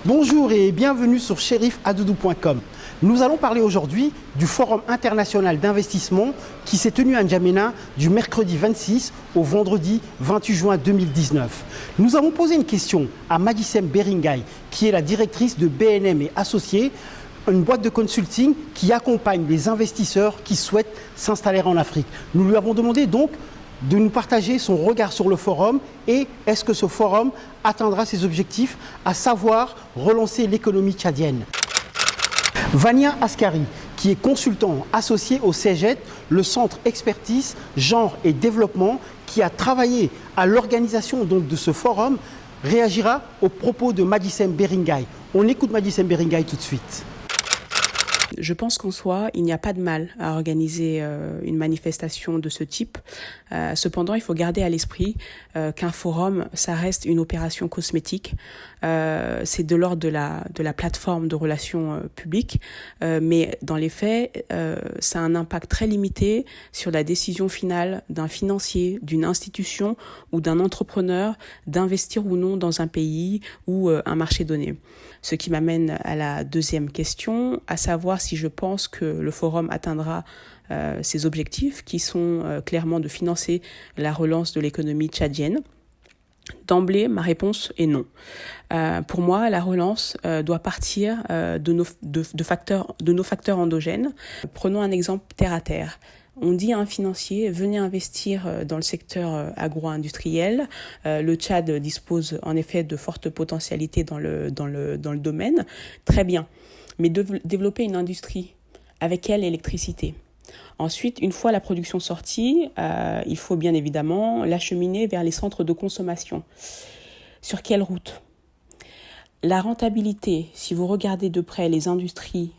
Bonjour et bienvenue sur sherifadoudou.com. Nous allons parler aujourd'hui du Forum international d'investissement qui s'est tenu à N'Djamena du mercredi 26 au vendredi 28 juin 2019. Nous avons posé une question à Madicem Beringay, qui est la directrice de BNM et Associés, une boîte de consulting qui accompagne les investisseurs qui souhaitent s'installer en Afrique. Nous lui avons demandé donc de nous partager son regard sur le forum et est-ce que ce forum atteindra ses objectifs, à savoir relancer l'économie tchadienne. Vania Askari, qui est consultant associé au CEGET, le Centre Expertise, Genre et Développement, qui a travaillé à l'organisation donc de ce forum, réagira aux propos de Madicem Beringay. On écoute Madicem Beringay tout de suite. Je pense qu'en soi, il n'y a pas de mal à organiser une manifestation de ce type. Cependant, il faut garder à l'esprit qu'un forum, ça reste une opération cosmétique. C'est de l'ordre de la plateforme de relations publiques. Mais dans les faits, ça a un impact très limité sur la décision finale d'un financier, d'une institution ou d'un entrepreneur d'investir ou non dans un pays ou un marché donné. Ce qui m'amène à la deuxième question, à savoir si je pense que le forum atteindra ses objectifs, qui sont clairement de financer la relance de l'économie tchadienne. D'emblée, ma réponse est non. Pour moi, la relance doit partir de nos facteurs endogènes. Prenons un exemple terre à terre. On dit à un financier, venez investir dans le secteur agro-industriel. Le Tchad dispose en effet de fortes potentialités dans le domaine. Très bien. Mais développer une industrie, avec quelle électricité ? Ensuite, une fois la production sortie, il faut bien évidemment l'acheminer vers les centres de consommation. Sur quelle route ? La rentabilité, si vous regardez de près les industries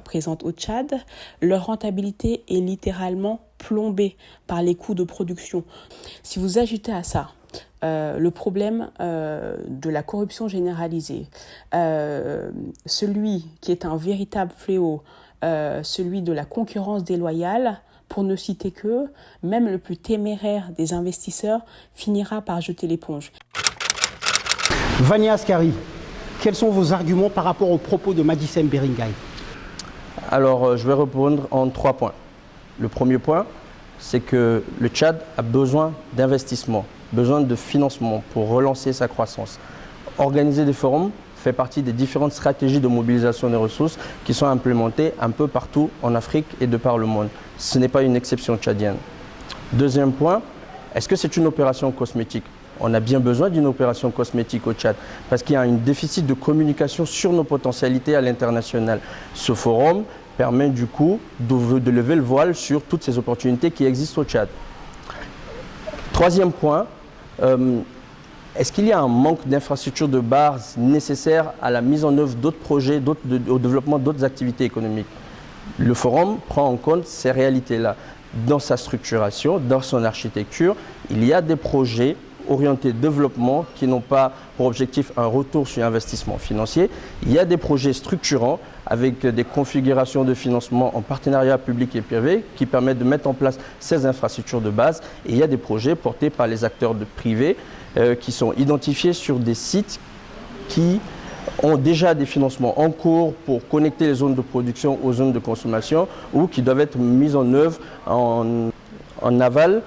présentes au Tchad, leur rentabilité est littéralement plombée par les coûts de production. Si vous ajoutez à ça le problème de la corruption généralisée, celui qui est un véritable fléau, celui de la concurrence déloyale, pour ne citer que, même le plus téméraire des investisseurs finira par jeter l'éponge. Vania Askari, quels sont vos arguments par rapport aux propos de Madicem Beringay ? Alors, je vais répondre en 3 points. Le premier point, c'est que le Tchad a besoin d'investissement, besoin de financement pour relancer sa croissance. Organiser des forums fait partie des différentes stratégies de mobilisation des ressources qui sont implémentées un peu partout en Afrique et de par le monde. Ce n'est pas une exception tchadienne. Deuxième point, est-ce que c'est une opération cosmétique ? On a bien besoin d'une opération cosmétique au Tchad parce qu'il y a un déficit de communication sur nos potentialités à l'international. Ce forum permet du coup de lever le voile sur toutes ces opportunités qui existent au Tchad. Troisième point, est-ce qu'il y a un manque d'infrastructures de base nécessaires à la mise en œuvre d'autres projets, au développement d'autres activités économiques ? Le forum prend en compte ces réalités-là. Dans sa structuration, dans son architecture, il y a des projets orientés développement qui n'ont pas pour objectif un retour sur investissement financier. Il y a des projets structurants avec des configurations de financement en partenariat public et privé qui permettent de mettre en place ces infrastructures de base. Et il y a des projets portés par les acteurs privés qui sont identifiés sur des sites qui ont déjà des financements en cours pour connecter les zones de production aux zones de consommation ou qui doivent être mis en œuvre en aval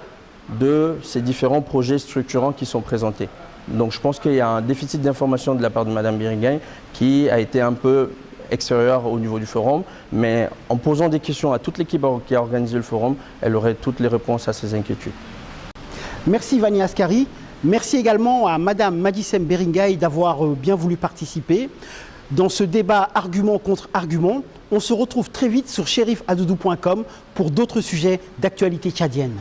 de ces différents projets structurants qui sont présentés. Donc je pense qu'il y a un déficit d'information de la part de Mme Beringay qui a été un peu extérieur au niveau du forum, mais en posant des questions à toute l'équipe qui a organisé le forum, elle aurait toutes les réponses à ces inquiétudes. Merci Vania Askari. Merci également à Mme Madicem Beringay d'avoir bien voulu participer. Dans ce débat argument contre argument, on se retrouve très vite sur sherifadoudou.com pour d'autres sujets d'actualité tchadienne.